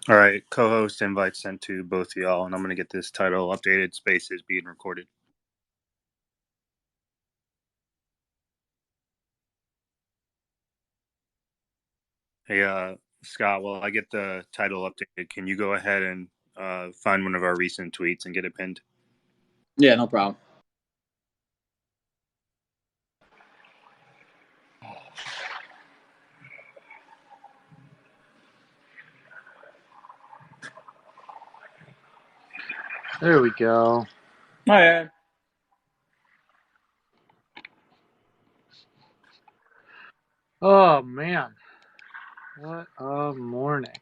All right, co-host invite sent to both of y'all, and I'm gonna get this title updated. Space is being recorded. Hey, Scott, while I get the title updated, can you go ahead and find one of our recent tweets and get it pinned? Yeah, no problem. There we go. Oh, yeah. Oh, man. What a morning.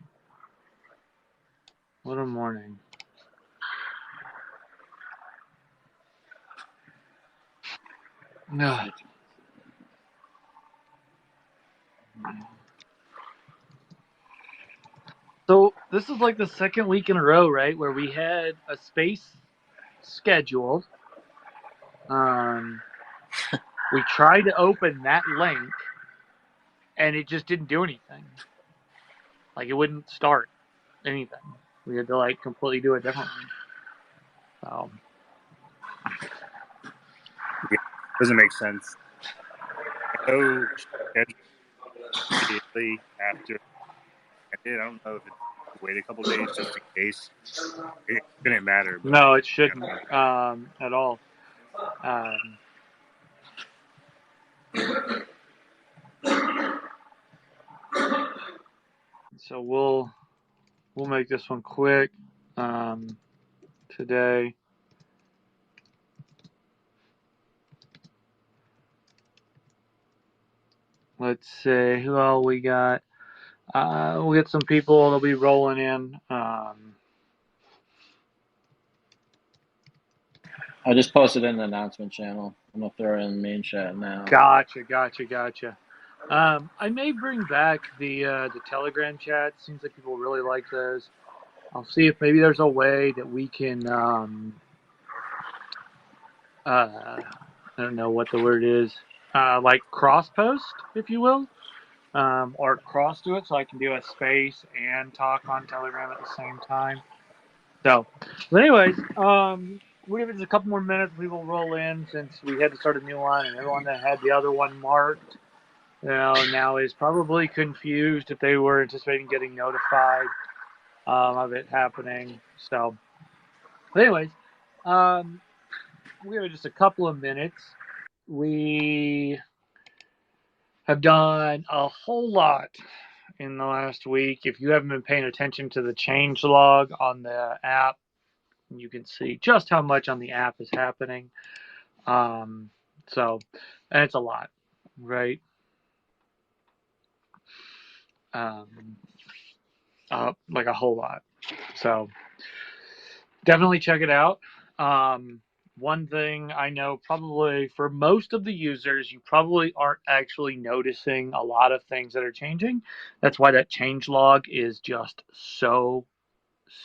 What a morning. Ugh. So this is like the second week in a row, right, where we had a space scheduled. We tried to open that link, and it just didn't do anything. Like, it wouldn't start anything. We had to, like, completely do it differently. So, Yeah, doesn't make sense. I know scheduled immediately after I did. I don't know if it's wait a couple days just in case. It didn't matter, but no, it shouldn't at all. So we'll make this one quick today. Let's see who all we got. We'll get some people. They'll be rolling in. I just posted in the announcement channel. I'm gonna throw it in the main chat now. Gotcha. I may bring back the Telegram chat. Seems like people really like those. I'll see if maybe there's a way that we can. I don't know what the word is. Like cross post, if you will, or cross do it, so I can do a space and talk on Telegram at the same time. So, but anyways, we'll give it a couple more minutes. We will roll in since we had to start a new one, and everyone that had the other one marked, now is probably confused if they were anticipating getting notified of it happening. So, but anyways, we'll give it just a couple of minutes. We have done a whole lot in the last week. If you haven't been paying attention to the change log on the app, you can see just how much on the app is happening. So, and it's a lot, right? Like a whole lot. So, definitely check it out. One thing I know probably for most of the users, you probably aren't actually noticing a lot of things that are changing. That's why that change log is just so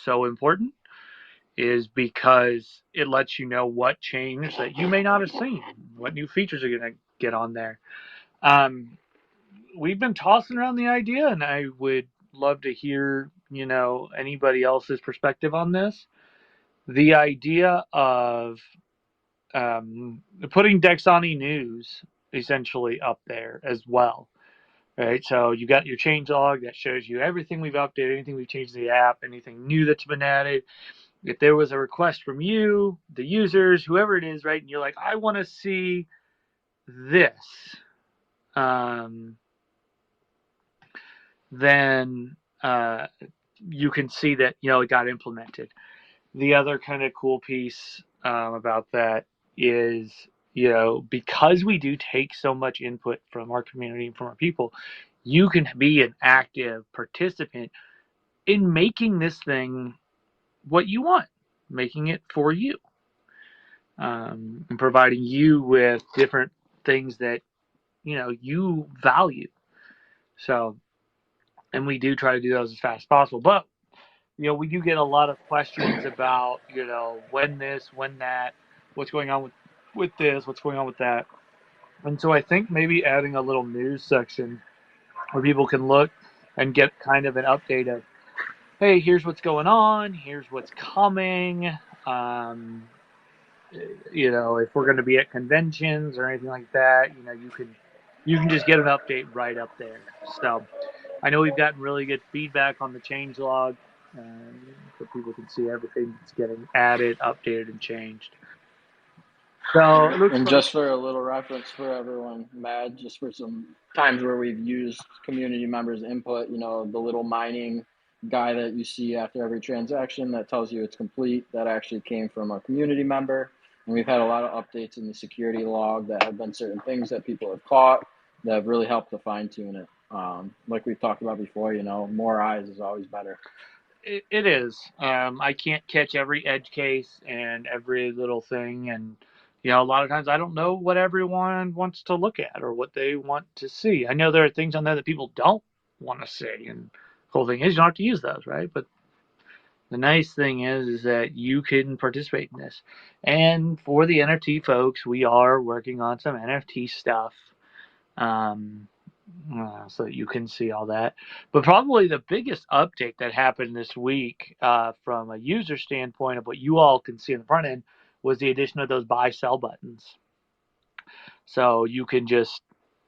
important, is because it lets you know what changed that you may not have seen, what new features are going to get on there. We've been tossing around the idea, and I would love to hear, anybody else's perspective on this. The idea of putting Dexani news essentially up there as well. Right, so you got your change log that shows you everything we've updated, anything we've changed in the app, anything new that's been added. If there was a request from you, the users, whoever it is, right, and you're like, I want to see this, then you can see that, it got implemented. The other kind of cool piece about that is, because we do take so much input from our community and from our people, you can be an active participant in making this thing what you want, making it for you, and providing you with different things that, you value. So, and we do try to do those as fast as possible. But, we do get a lot of questions about, when this, when that, what's going on with this, what's going on with that. And so I think maybe adding a little news section where people can look and get kind of an update of hey, here's what's going on, here's what's coming. Um, if we're going to be at conventions or anything like that, you can just get an update right up there. So I know we've gotten really good feedback on the change log, so people can see everything that's getting added, updated, and changed. So it looks And like just for a little reference for everyone, Mad, just for some times where we've used community members' input, the little mining guy that you see after every transaction that tells you it's complete, that actually came from a community member. And we've had a lot of updates in the security log that have been certain things that people have caught that have really helped to fine tune it. Like we've talked about before, more eyes is always better. it is. I can't catch every edge case and every little thing, and a lot of times I don't know what everyone wants to look at or what they want to see. I know there are things on there that people don't want to see, and the whole thing is you don't have to use those, right? But the nice thing is that you can participate in this. And for the NFT folks, we are working on some NFT stuff. Um, so that you can see all that. But probably the biggest update that happened this week, from a user standpoint of what you all can see in the front end, was the addition of those buy sell buttons. So you can just,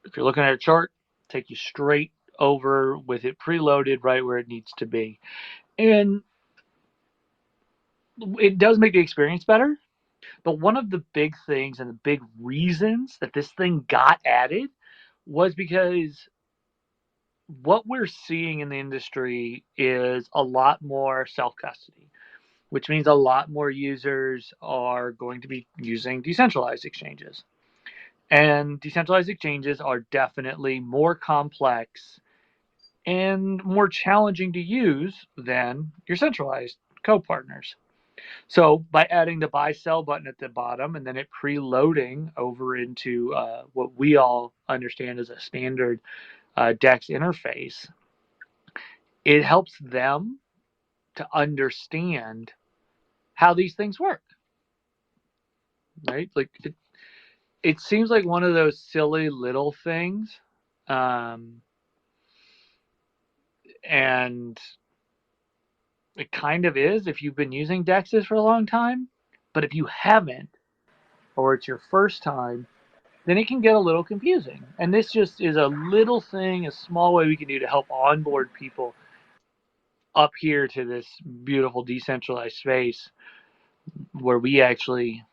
if you're looking at a chart, take you straight over with it preloaded right where it needs to be. And it does make the experience better. But one of the big things and the big reasons that this thing got added was because what we're seeing in the industry is a lot more self custody, which means a lot more users are going to be using decentralized exchanges. And decentralized exchanges are definitely more complex and more challenging to use than your centralized co-partners. So by adding the buy sell button at the bottom and then it preloading over into what we all understand as a standard DEX interface, it helps them to understand how these things work, right? Like it seems like one of those silly little things, um, and it kind of is if you've been using Dexes for a long time. But if you haven't, or it's your first time, then it can get a little confusing. And this just is a little thing, a small way we can do to help onboard people up here to this beautiful decentralized space where we actually,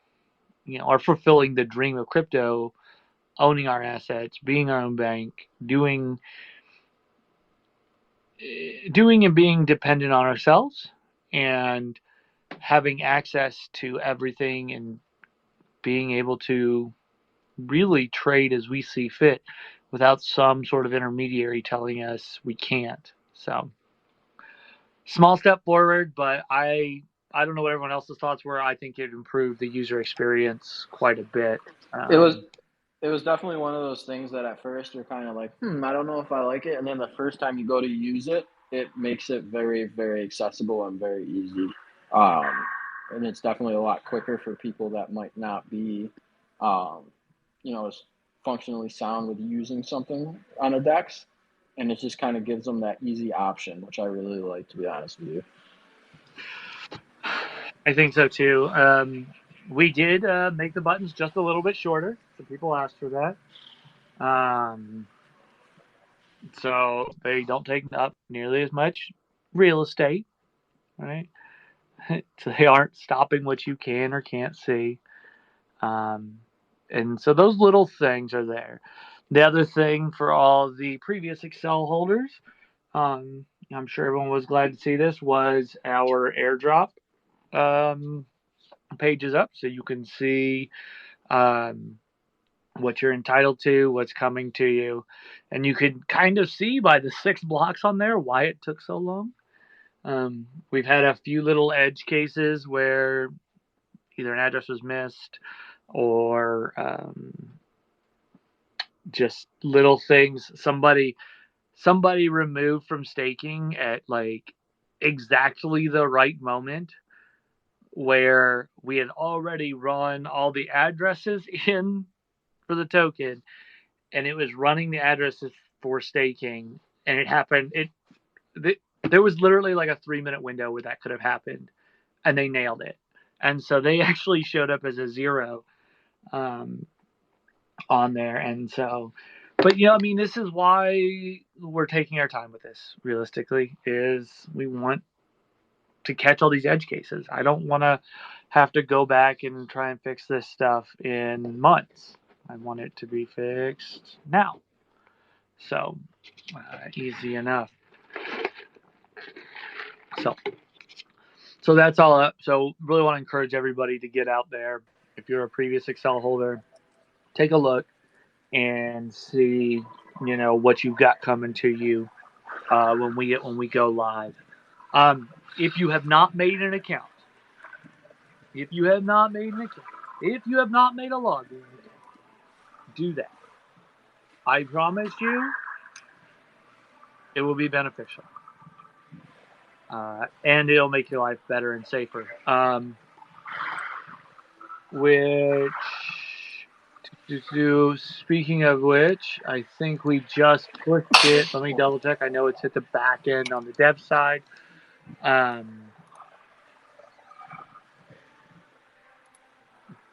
are fulfilling the dream of crypto, owning our assets, being our own bank, doing and being dependent on ourselves, and having access to everything and being able to really trade as we see fit without some sort of intermediary telling us we can't. So small step forward, but I don't know what everyone else's thoughts were. I think it improved the user experience quite a bit. It was it was definitely one of those things that at first you're kind of like, I don't know if I like it. And then the first time you go to use it, it makes it very, very accessible and very easy. Um, and it's definitely a lot quicker for people that might not be, um, as functionally sound with using something on a Dex. And it just kind of gives them that easy option, which I really like, to be honest with you. I think so too. We did make the buttons just a little bit shorter. Some people asked for that. So they don't take up nearly as much real estate, right? So they aren't stopping what you can or can't see. Um, and so those little things are there. The other thing for all the previous Excel holders, I'm sure everyone was glad to see this, was our airdrop um, pages up so you can see um, what you're entitled to, what's coming to you. And you can kind of see by the 6 blocks on there why it took so long. We've had a few little edge cases where either an address was missed or just little things. Somebody removed from staking at like exactly the right moment where we had already run all the addresses in for the token and it was running the addresses for staking and it happened There was literally like a 3-minute window where that could have happened, and they nailed it. And so they actually showed up as a 0 on there. And so, but I mean, this is why we're taking our time with this. Realistically, is we want to catch all these edge cases. I don't want to have to go back and try and fix this stuff in months. I want it to be fixed now. So easy enough. So that's all up. So really want to encourage everybody to get out there. If you're a previous Excel holder, take a look and see, what you've got coming to you when we go live. If you have not made an account, if you have not made a login account, do that. I promise you, it will be beneficial. And it'll make your life better and safer. Speaking of which, I think we just pushed it. Let me double check. I know it's hit the back end on the dev side.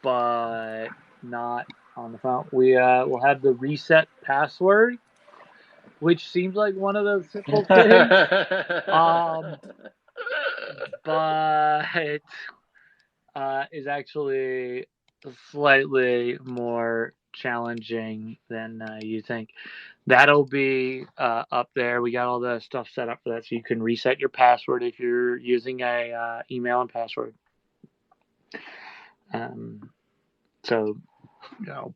But not on the front. We'll have the reset password, which seems like one of those simple things. But is actually slightly more challenging than you think. That'll be up there. We got all the stuff set up for that, so you can reset your password if you're using a email and password. So,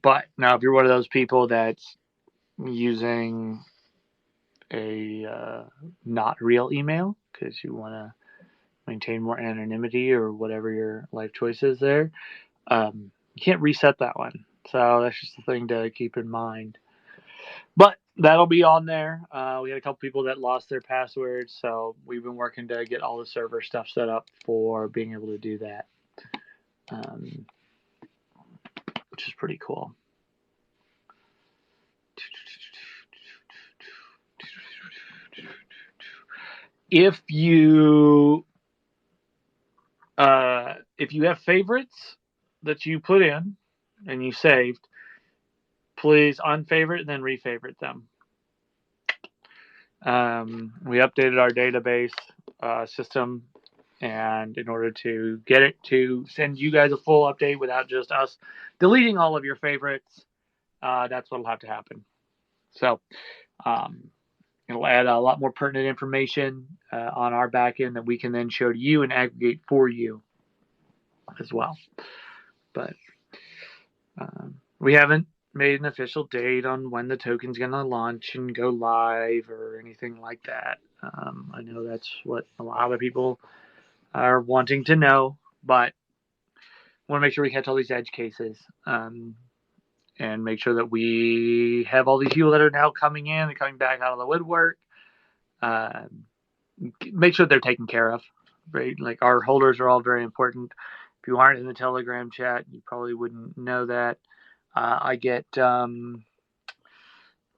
but now if you're one of those people that's using a not real email because you want to maintain more anonymity or whatever your life choice is there, you can't reset that one. So that's just the thing to keep in mind. But that'll be on there. We had a couple people that lost their passwords, so we've been working to get all the server stuff set up for being able to do that, which is pretty cool. If you have favorites that you put in and you saved, please unfavorite and then refavorite them. We updated our database system, and in order to get it to send you guys a full update without just us deleting all of your favorites, that's what'll have to happen. So it'll add a lot more pertinent information on our back end that we can then show to you and aggregate for you as well. But we haven't made an official date on when the token's going to launch and go live or anything like that. I know that's what a lot of people are wanting to know, but I want to make sure we catch all these edge cases and make sure that we have all these people that are now coming in and coming back out of the woodwork. Make sure they're taken care of, right? Like our holders are all very important. If you aren't in the Telegram chat, you probably wouldn't know that. I get,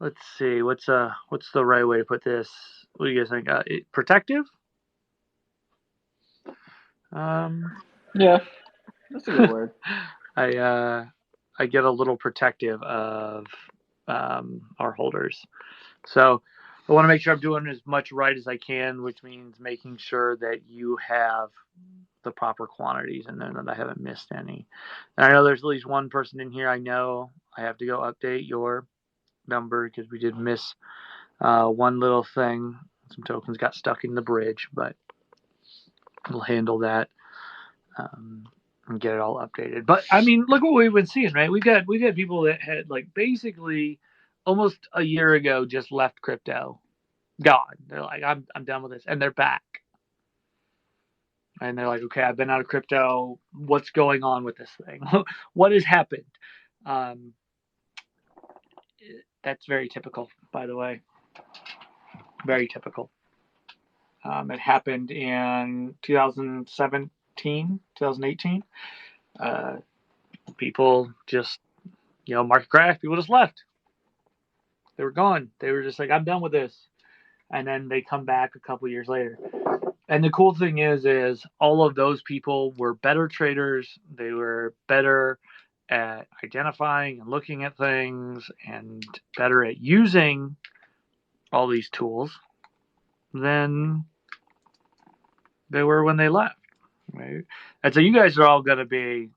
let's see, what's the right way to put this? What do you guys think? Protective? Yeah, that's a good word. I get a little protective of our holders. So I want to make sure I'm doing as much right as I can, which means making sure that you have the proper quantities and then that I haven't missed any. And I know there's at least one person in here I know I have to go update your number because we did miss one little thing. Some tokens got stuck in the bridge, but we'll handle that and get it all updated. But I mean, look what we've been seeing, right? We've got people that had like basically almost a year ago just left crypto, gone. They're like, I'm done with this, and they're back. And they're like, okay, I've been out of crypto. What's going on with this thing? What has happened? That's very typical, by the way. Very typical. It happened in 2017, 2018. People just, market crash. People just left. They were gone. They were just like, I'm done with this. and then they come back a couple years later. And the cool thing is all of those people were better traders. They were better at identifying and looking at things and better at using all these tools than they were when they left. Right? And so you guys are all going to be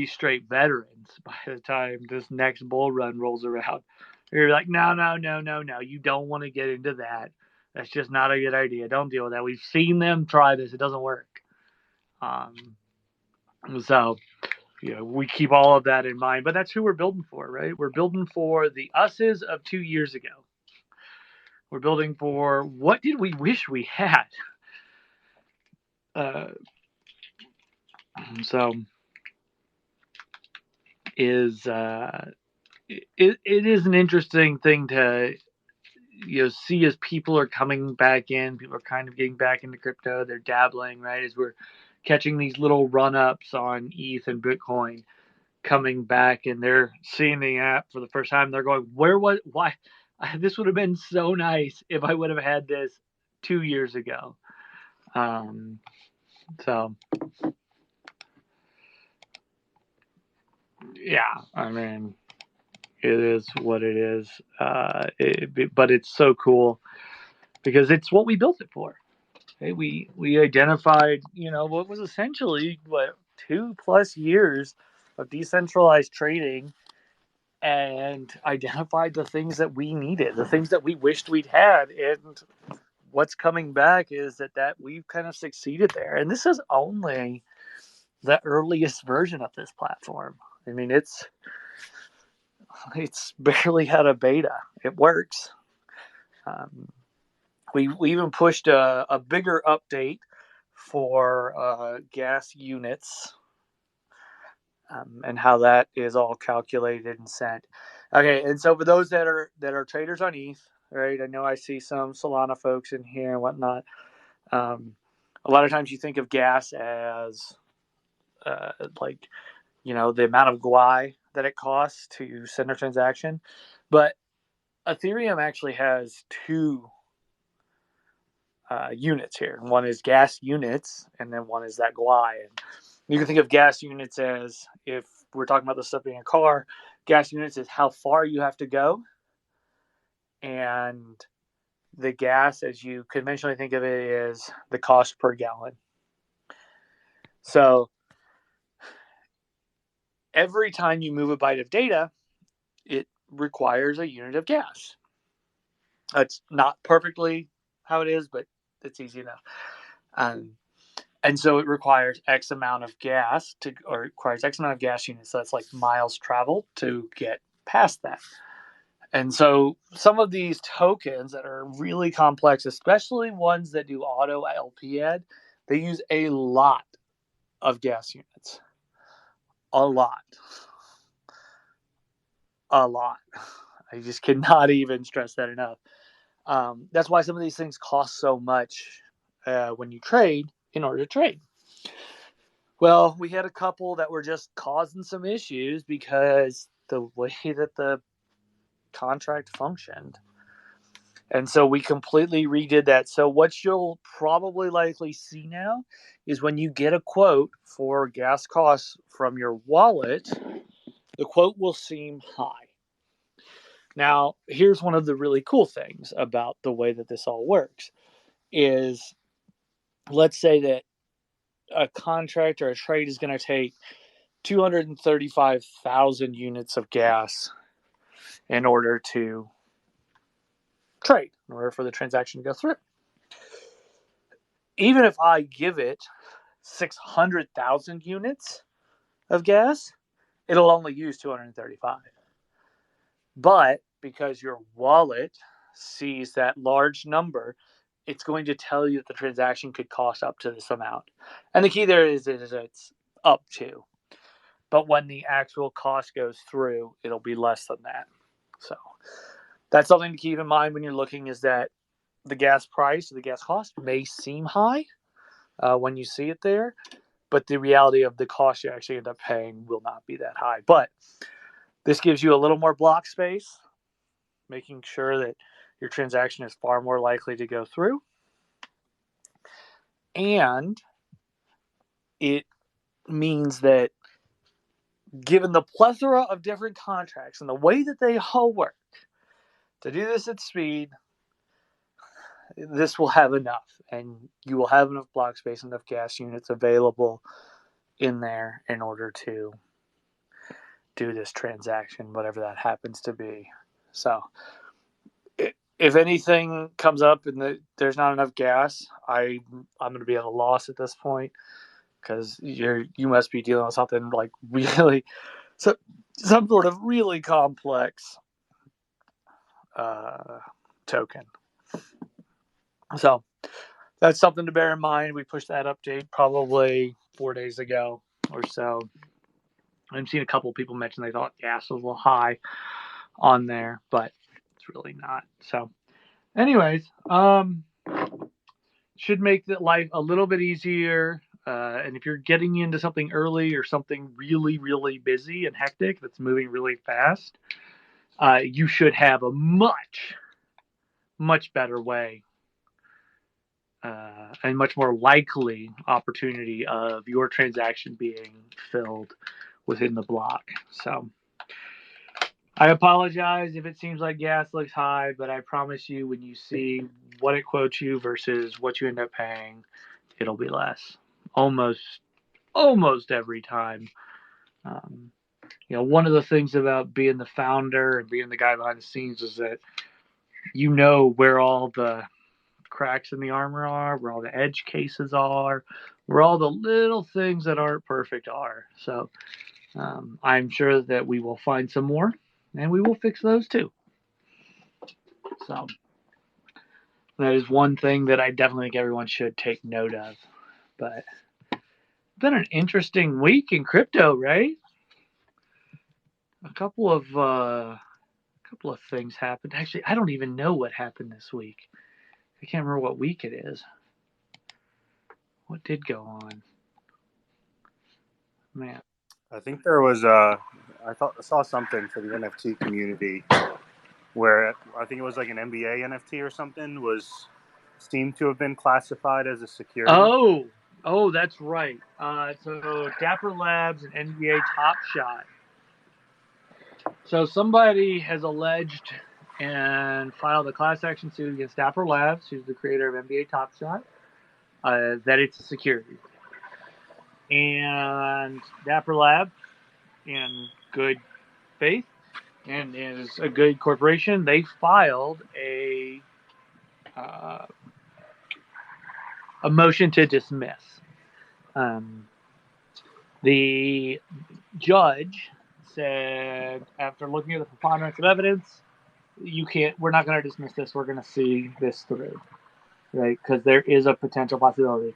straight veterans by the time this next bull run rolls around. You're like, no. You don't want to get into that. That's just not a good idea. Don't deal with that. We've seen them try this. It doesn't work. So, we keep all of that in mind. But that's who we're building for, right? We're building for the us's of 2 years ago. We're building for what did we wish we had. So it is an interesting thing to see as people are coming back in. People are kind of getting back into crypto. They're dabbling, right? As we're catching these little run-ups on ETH and Bitcoin coming back, and they're seeing the app for the first time. They're going, why? This would have been so nice if I would have had this 2 years ago. So yeah, I mean, it is what it is. But it's so cool because it's what we built it for. Okay? We identified, what was essentially 2+ years of decentralized trading, and identified the things that we needed, the things that we wished we'd had, and what's coming back is that we've kind of succeeded there. And this is only the earliest version of this platform. I mean, it's barely had a beta. It works. We even pushed a bigger update for gas units, and how that is all calculated and sent. Okay, and so for those that are traders on ETH, right? I know I see some Solana folks in here and whatnot. A lot of times you think of gas as the amount of GUI that it costs to send a transaction, but Ethereum actually has two units here. One is gas units, and then one is that GUI. And you can think of gas units as, if we're talking about this stuff being a car, gas units is how far you have to go. And the gas, as you conventionally think of it, is the cost per gallon. So every time you move a byte of data, it requires a unit of gas. It's not perfectly how it is, but it's easy enough. And so it requires X amount of gas requires X amount of gas units. So that's like miles traveled to get past that. And so some of these tokens that are really complex, especially ones that do auto LPAD, they use a lot of gas units. A lot. I just cannot even stress that enough. That's why some of these things cost so much when you trade, in order to trade. Well, we had a couple that were just causing some issues because the way that the contract functioned. And so we completely redid that. So what you'll probably likely see now is when you get a quote for gas costs from your wallet, the quote will seem high. Now, here's one of the really cool things about the way that this all works is, let's say that a contract or a trade is going to take 235,000 units of gas in order to trade, in order for the transaction to go through. Even if I give it 600,000 units of gas, it'll only use 235. But because your wallet sees that large number, it's going to tell you that the transaction could cost up to this amount. And the key there is it's up to. But when the actual cost goes through, it'll be less than that. So that's something to keep in mind when you're looking, is that the gas price or the gas cost may seem high when you see it there, but the reality of the cost you actually end up paying will not be that high. But this gives you a little more block space, making sure that your transaction is far more likely to go through. And it means that given the plethora of different contracts and the way that they all work, to do this at speed, this will have enough, and you will have enough block space, enough gas units available in there in order to do this transaction, whatever that happens to be. So if anything comes up and there's not enough gas, I'm going to be at a loss at this point, because you must be dealing with something like really some sort of really complex token. So that's something to bear in mind. We pushed that update probably 4 days ago or so. I've seen a couple of people mention they thought gas was a little high on there, but it's really not. So anyways, should make the life a little bit easier. And if you're getting into something early or something really, really busy and hectic that's moving really fast, you should have a much, much better way and much more likely opportunity of your transaction being filled within the block. So I apologize if it seems like gas looks high, but I promise you, when you see what it quotes you versus what you end up paying, it'll be less. Almost every time. One of the things about being the founder and being the guy behind the scenes is that you know where all the cracks in the armor are, where all the edge cases are, where all the little things that aren't perfect are. So I'm sure that we will find some more, and we will fix those too. So that is one thing that I definitely think everyone should take note of. But it's been an interesting week in crypto, right? A couple of things happened. Actually, I don't even know what happened this week. I can't remember what week it is. What did go on? Man. I think there was I saw something for the NFT community where I think it was like an NBA NFT or something seemed to have been classified as a security. Oh, that's right. So Dapper Labs and NBA Top Shot. So somebody has alleged and filed a class action suit against Dapper Labs, who's the creator of NBA Top Shot, that it's a security. And Dapper Lab, in good faith and is a good corporation, they filed a motion to dismiss. The judge said, after looking at the preponderance of evidence, we're not going to dismiss this. We're going to see this through, right? Because there is a potential possibility.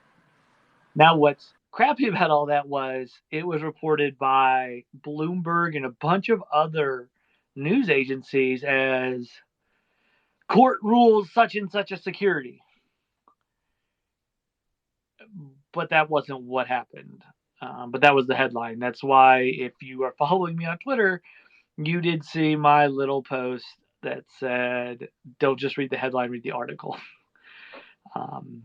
Now, what's crappy about all that was it was reported by Bloomberg and a bunch of other news agencies as court rules such and such a security. But that wasn't what happened. But that was the headline. That's why, if you are following me on Twitter, you did see my little post that said, don't just read the headline, read the article.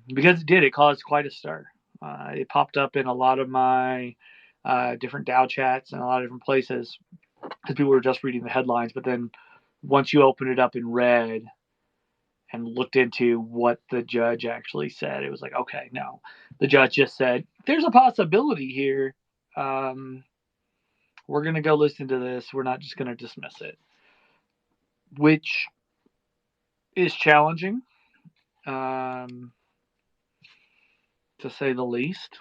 Because it caused quite a stir. It popped up in a lot of my different DAO chats and a lot of different places because people were just reading the headlines. But then once you open it up and read and looked into what the judge actually said, it was like, okay, no. The judge just said, there's a possibility here. We're going to go listen to this. We're not just going to dismiss it, which is challenging, to say the least,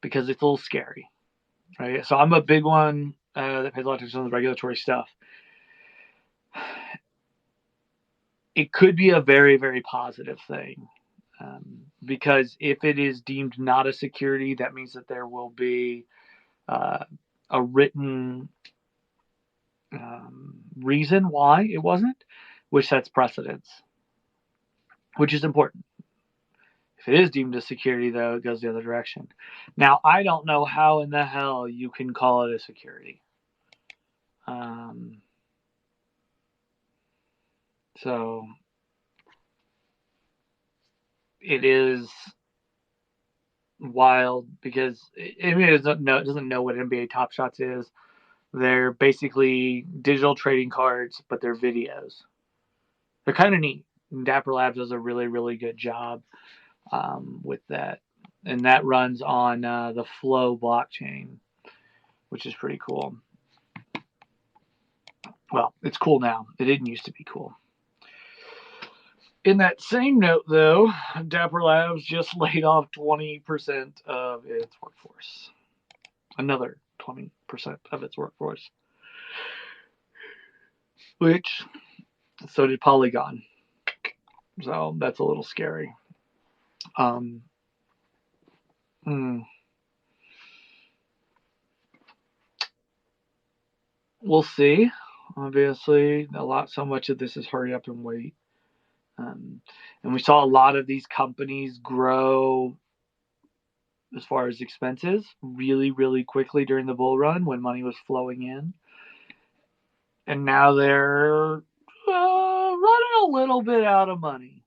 because it's a little scary, right? So I'm a big one that pays a lot of attention to the regulatory stuff. It could be a very, very positive thing, because if it is deemed not a security, that means that there will be a written reason why it wasn't, which sets precedence, which is important. If it is deemed a security, though, it goes the other direction. Now, I don't know how in the hell you can call it a security. So it is wild because it doesn't know what NBA Top Shots is. They're basically digital trading cards, but they're videos. They're kind of neat. Dapper Labs does a really, really good job with that. And that runs on the Flow blockchain, which is pretty cool. Well, it's cool now. It didn't used to be cool. In that same note, though, Dapper Labs just laid off 20% of its workforce. Another 20% of its workforce. Which, so did Polygon. So that's a little scary. We'll see. Obviously, so much of this is hurry up and wait. And we saw a lot of these companies grow as far as expenses really, really quickly during the bull run when money was flowing in. And now they're running a little bit out of money.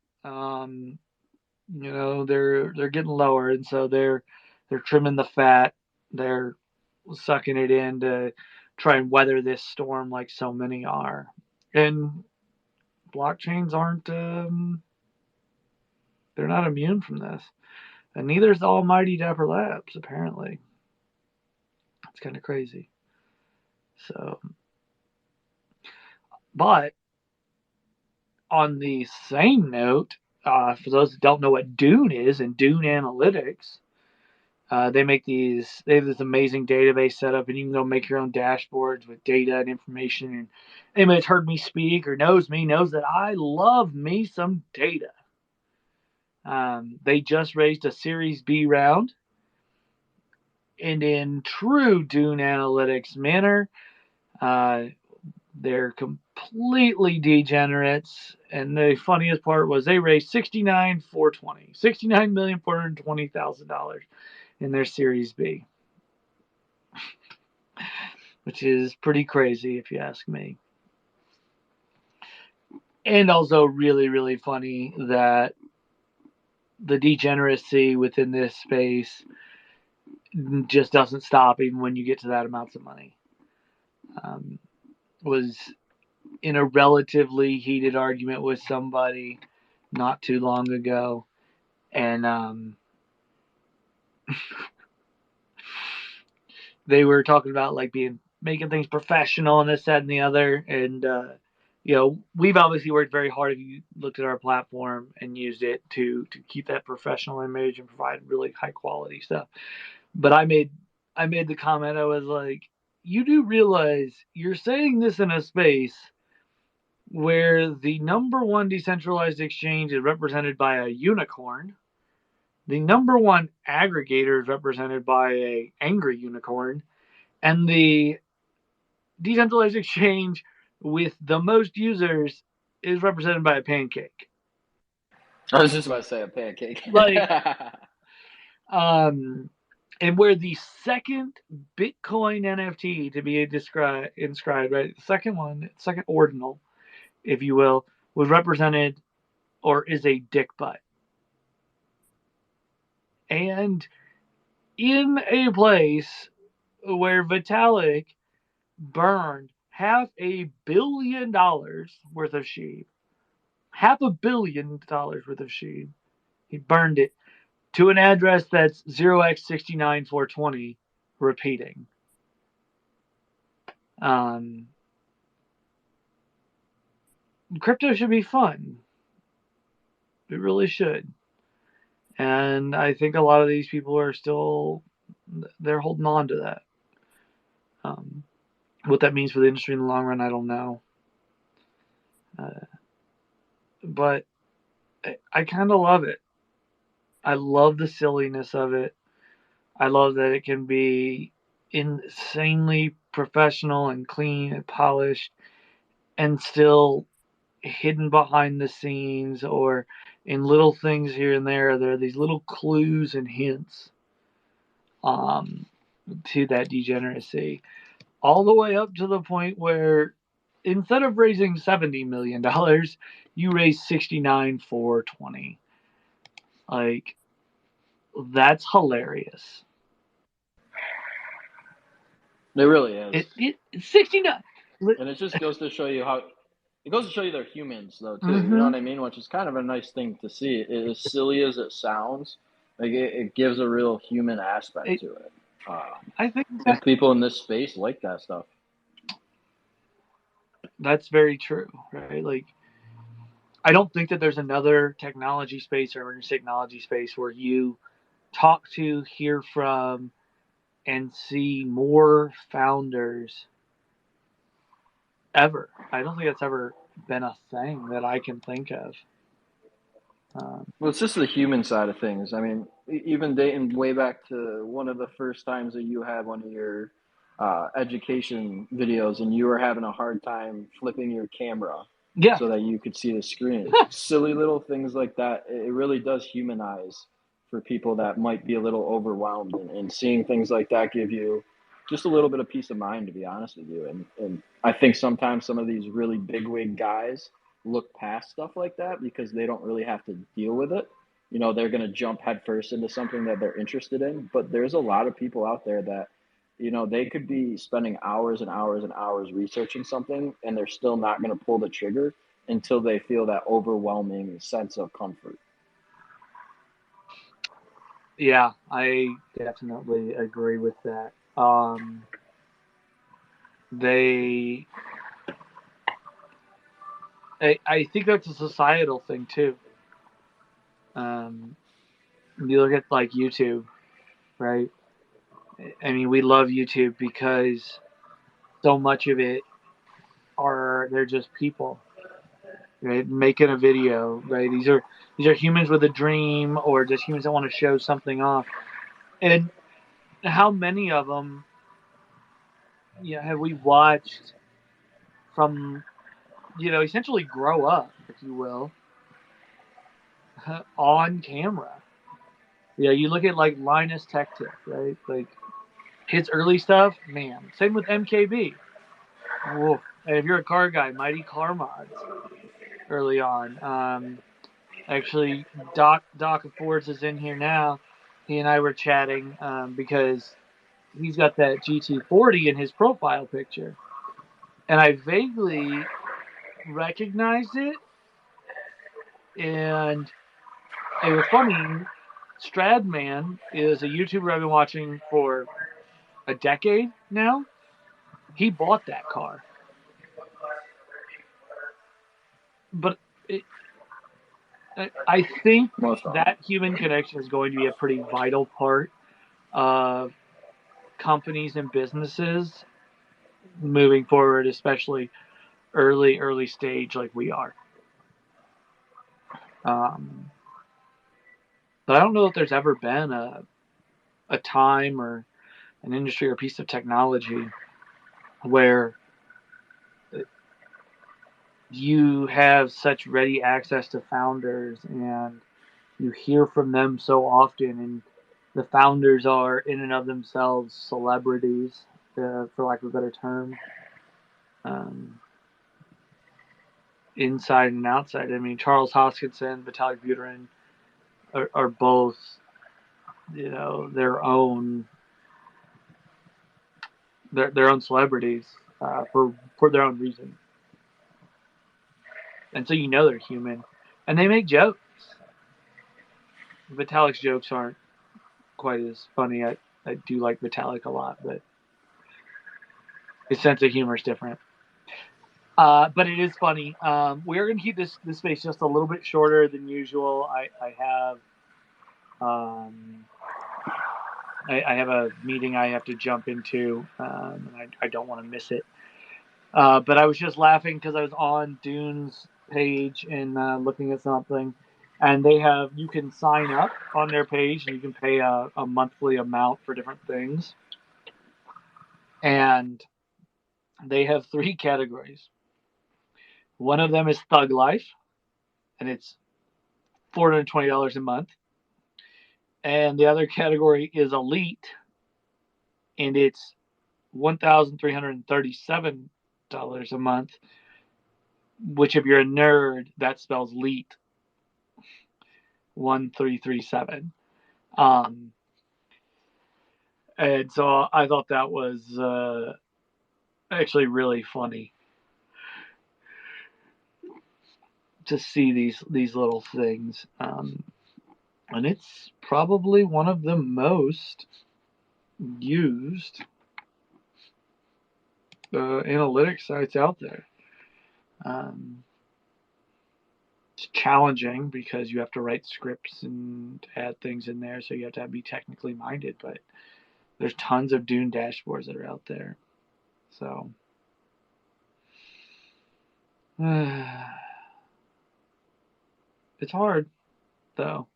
They're getting lower, and so they're trimming the fat. They're sucking it in to try and weather this storm like so many are. And blockchains aren't they're not immune from this. And neither is the almighty Dapper Labs, apparently. It's kind of crazy. So, but on the same note, for those that don't know what Dune is and Dune Analytics, they have this amazing database set up, and you can go make your own dashboards with data and information. And anybody that's heard me speak or knows me knows that I love me some data. They just raised a Series B round, and in true Dune Analytics manner, they're completely degenerates. And the funniest part was they raised $69,420,000 in their Series B, which is pretty crazy if you ask me. And also really, really funny that the degeneracy within this space just doesn't stop even when you get to that amounts of money. Was in a relatively heated argument with somebody not too long ago, and they were talking about like making things professional and this, that, and the other. And we've obviously worked very hard. If you looked at our platform and used it to keep that professional image and provide really high quality stuff. But I made the comment. I was like, you do realize you're saying this in a space where the number one decentralized exchange is represented by a unicorn, the number one aggregator is represented by a angry unicorn, and the decentralized exchange with the most users is represented by a pancake. I was just about to say a pancake. And where the second Bitcoin NFT to be inscribed, right? The second ordinal, if you will, was represented or is a dick butt. And in a place where Vitalik burned $500 million worth of sheep, $500 million worth of sheep, he burned it to an address that's 0x69420 repeating. Crypto should be fun. It really should. And I think a lot of these people are they're holding on to that. What that means for the industry in the long run, I don't know. But I kind of love it. I love the silliness of it. I love that it can be insanely professional and clean and polished and still hidden behind the scenes or in little things here and there. There are these little clues and hints to that degeneracy, all the way up to the point where instead of raising $70 million, you raised 69 for 20. Like, that's hilarious. It really is. It's 69. And it just goes to show you how it goes to show you they're humans though too. Mm-hmm. You know what I mean? Which is kind of a nice thing to see. As silly as it sounds, like it gives a real human aspect to it. I think And people in this space like that stuff. That's very true, right? Like, I don't think that there's another technology space or emergency technology space where you talk to, hear from, and see more founders ever. I don't think that's ever been a thing that I can think of. Well, it's just the human side of things. I mean, even dating way back to one of the first times that you had one of your education videos and you were having a hard time flipping your camera so that you could see the screen. Silly little things like that. It really does humanize for people that might be a little overwhelmed. And seeing things like that give you just a little bit of peace of mind, to be honest with you. And I think sometimes some of these really bigwig guys look past stuff like that because they don't really have to deal with it. You know, they're going to jump headfirst into something that they're interested in. But there's a lot of people out there that, you know, they could be spending hours and hours and hours researching something and they're still not going to pull the trigger until they feel that overwhelming sense of comfort. Yeah, I definitely agree with that. I think that's a societal thing too. You look at like YouTube, right? I mean, we love YouTube because so much of it they're just people, right? Making a video, right? These are humans with a dream or just humans that want to show something off. And how many of them, have we watched from, essentially grow up, if you will, on camera? Yeah, you look at like Linus Tech Tip, right? Like his early stuff, man. Same with MKB. Whoa. And if you're a car guy, Mighty Car Mods early on. Actually, Doc of Fords is in here now. He and I were chatting because he's got that GT40 in his profile picture, and I vaguely recognized it, and it was funny. Stradman is a YouTuber I've been watching for a decade now. He bought that car, but I think that human connection is going to be a pretty vital part of companies and businesses moving forward, especially early stage like we are. But I don't know if there's ever been a time or an industry or piece of technology where you have such ready access to founders and you hear from them so often, and the founders are in and of themselves celebrities, for lack of a better term, inside and outside. I mean, Charles Hoskinson, Vitalik Buterin are both, their own celebrities for their own reason, and so they're human, and they make jokes. Vitalik's jokes aren't quite as funny. I do like Vitalik a lot, but his sense of humor is different. But it is funny. We are going to keep this space just a little bit shorter than usual. I have a meeting I have to jump into, and I don't want to miss it. But I was just laughing because I was on Dune's page and looking at something, and you can sign up on their page and you can pay a monthly amount for different things. And they have 3 categories. One of them is Thug Life, and it's $420 a month. And the other category is Elite, and it's $1,337 a month. Which, if you're a nerd, that spells LEET 1337. And so I thought that was actually really funny to see these little things. And it's probably one of the most used analytics sites out there. It's challenging because you have to write scripts and add things in there, so you have to be technically minded. But there's tons of Dune dashboards that are out there. So it's hard, though.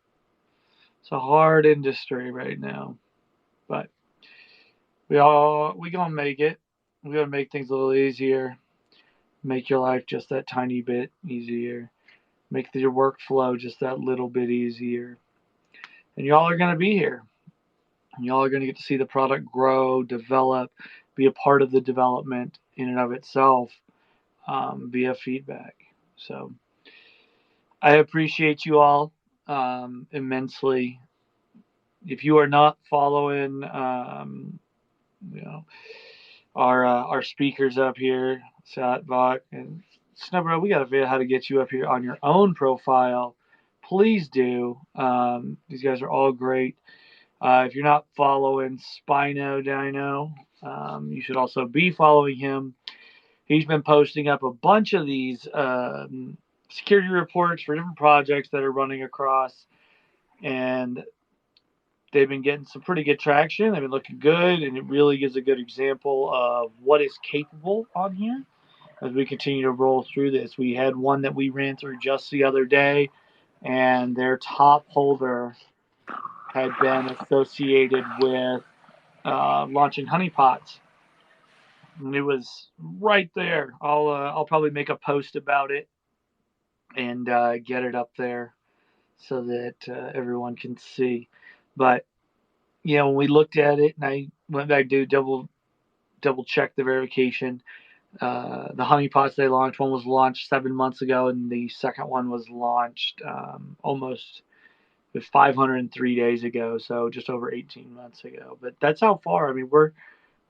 It's a hard industry right now, but we gonna make it. We gotta make things a little easier, make your life just that tiny bit easier, make your workflow just that little bit easier. And y'all are gonna be here. And y'all are gonna get to see the product grow, develop, be a part of the development in and of itself, via feedback. So I appreciate you all immensely. If you are not following, our speakers up here, Sat, Vok, and Snubro, we got to figure out how to get you up here on your own profile. Please do. These guys are all great. If you're not following Spino Dino, you should also be following him. He's been posting up a bunch of these security reports for different projects that are running across, and they've been getting some pretty good traction. They've been looking good, and it really gives a good example of what is capable on here as we continue to roll through this. We had one that we ran through just the other day, and their top holder had been associated with launching honeypots, and it was right there. I'll probably make a post about it and get it up there so that everyone can see. But when we looked at it, and I went back to double check the verification. The honeypots they launched, one was launched 7 months ago, and the second one was launched almost 503 days ago, so just over 18 months ago. But that's how far. I mean, we're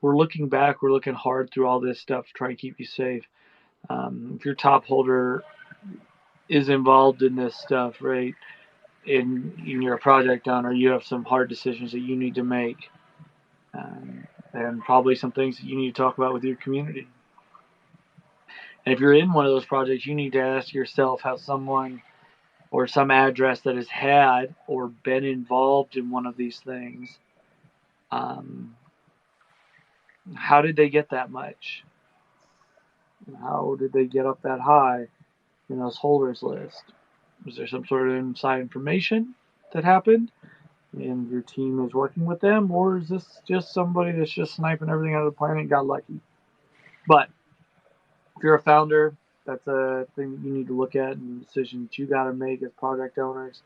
looking back, we're looking hard through all this stuff to try and keep you safe. If your top holder is involved in this stuff, right, and you're a project owner, you have some hard decisions that you need to make, and probably some things that you need to talk about with your community. And if you're in one of those projects, you need to ask yourself how someone or some address that has had or been involved in one of these things, how did they get that much? How did they get up that high in those holders list? Was there some sort of inside information that happened and your team is working with them, or is this just somebody that's just sniping everything out of the planet and got lucky? But if you're a founder, that's a thing that you need to look at, and a decision that you got to make as project owners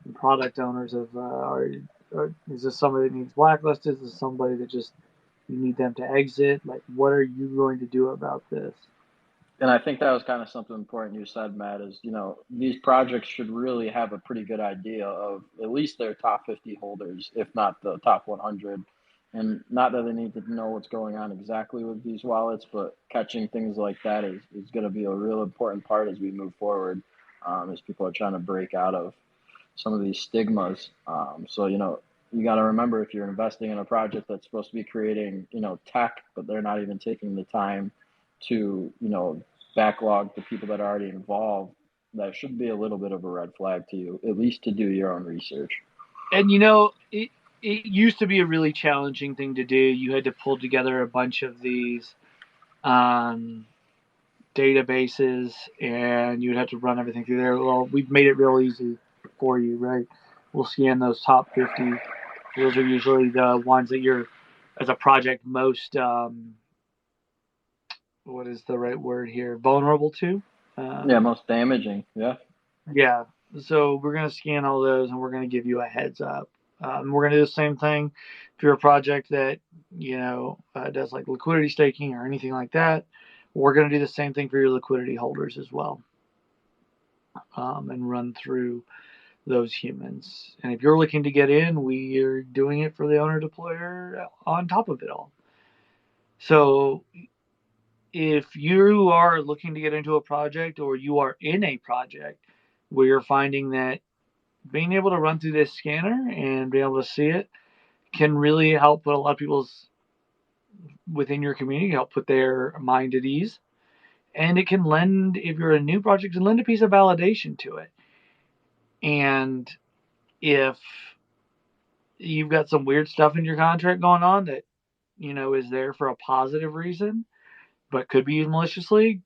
and product owners of is this somebody that needs blacklisted? Is this somebody that just you need them to exit? Like, what are you going to do about this? And I think that was kind of something important you said, Matt, is, these projects should really have a pretty good idea of at least their top 50 holders, if not the top 100. And not that they need to know what's going on exactly with these wallets, but catching things like that is going to be a real important part as we move forward, as people are trying to break out of some of these stigmas. So, you got to remember, if you're investing in a project that's supposed to be creating, tech, but they're not even taking the time to, backlog the people that are already involved, that should be a little bit of a red flag to you, at least to do your own research. And it used to be a really challenging thing to do. You had to pull together a bunch of these databases, and you'd have to run everything through there. Well, we've made it real easy for you, right? We'll scan those top 50. Those are usually the ones that you're, as a project, most what is the right word here? Vulnerable to? Most damaging. Yeah. Yeah. So we're going to scan all those, and we're going to give you a heads up. We're going to do the same thing if you're a project that, does like liquidity staking or anything like that. we're going to do the same thing for your liquidity holders as well, and run through those humans. And if you're looking to get in, we are doing it for the owner deployer on top of it all. So if you are looking to get into a project, or you are in a project where you're finding that being able to run through this scanner and be able to see it can really help put a lot of people's within your community, help put their mind at ease. And it can lend, if you're a new project, can lend a piece of validation to it. And if you've got some weird stuff in your contract going on that, is there for a positive reason, but could be used maliciously,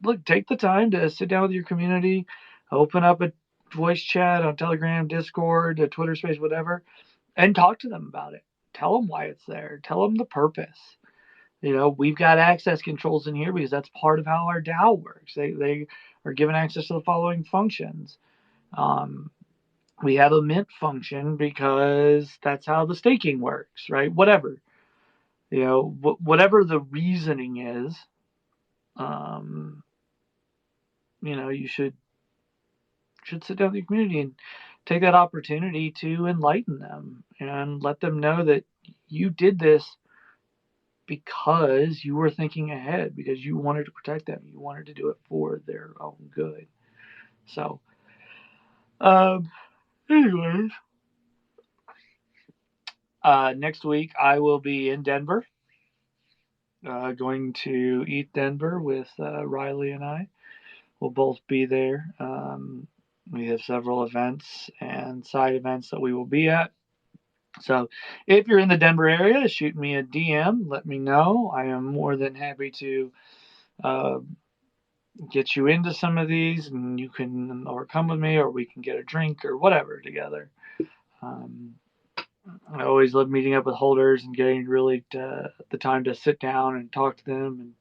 look, take the time to sit down with your community, open up a voice chat on Telegram, Discord, a Twitter space, whatever, and talk to them about it. Tell them why it's there. Tell them the purpose. We've got access controls in here because that's part of how our DAO works. They are given access to the following functions. We have a mint function because that's how the staking works, right? Whatever. Whatever the reasoning is, you should sit down with your community and take that opportunity to enlighten them and let them know that you did this because you were thinking ahead, because you wanted to protect them. You wanted to do it for their own good. So, anyways, next week I will be in Denver, going to Eat Denver with Riley and I. We'll both be there. We have several events and side events that we will be at. So if you're in the Denver area, shoot me a DM. Let me know. I am more than happy to get you into some of these, and you can or come with me, or we can get a drink or whatever together. I always love meeting up with holders and getting really the time to sit down and talk to them,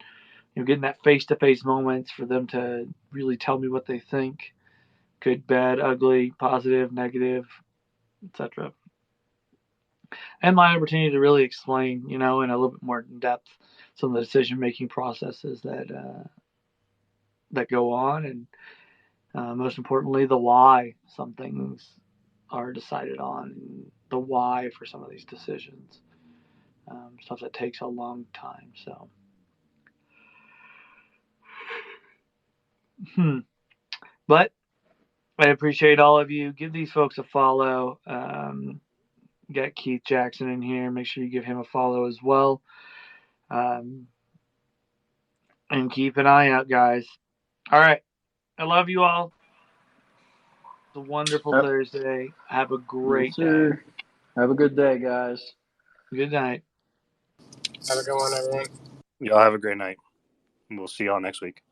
and getting that face-to-face moments for them to really tell me what they think, good, bad, ugly, positive, negative, etc. And my opportunity to really explain, in a little bit more in depth, some of the decision-making processes that go on, and most importantly, the why some things are decided on, and the why for some of these decisions. Stuff that takes a long time. So, but I appreciate all of you. Give these folks a follow. Got Keith Jackson in here. Make sure you give him a follow as well. And keep an eye out, guys. All right. I love you all. It's a wonderful Thursday. Have a great day. Have a good day, guys. Good night. Have a good one, everyone. Y'all have a great night. We'll see y'all next week.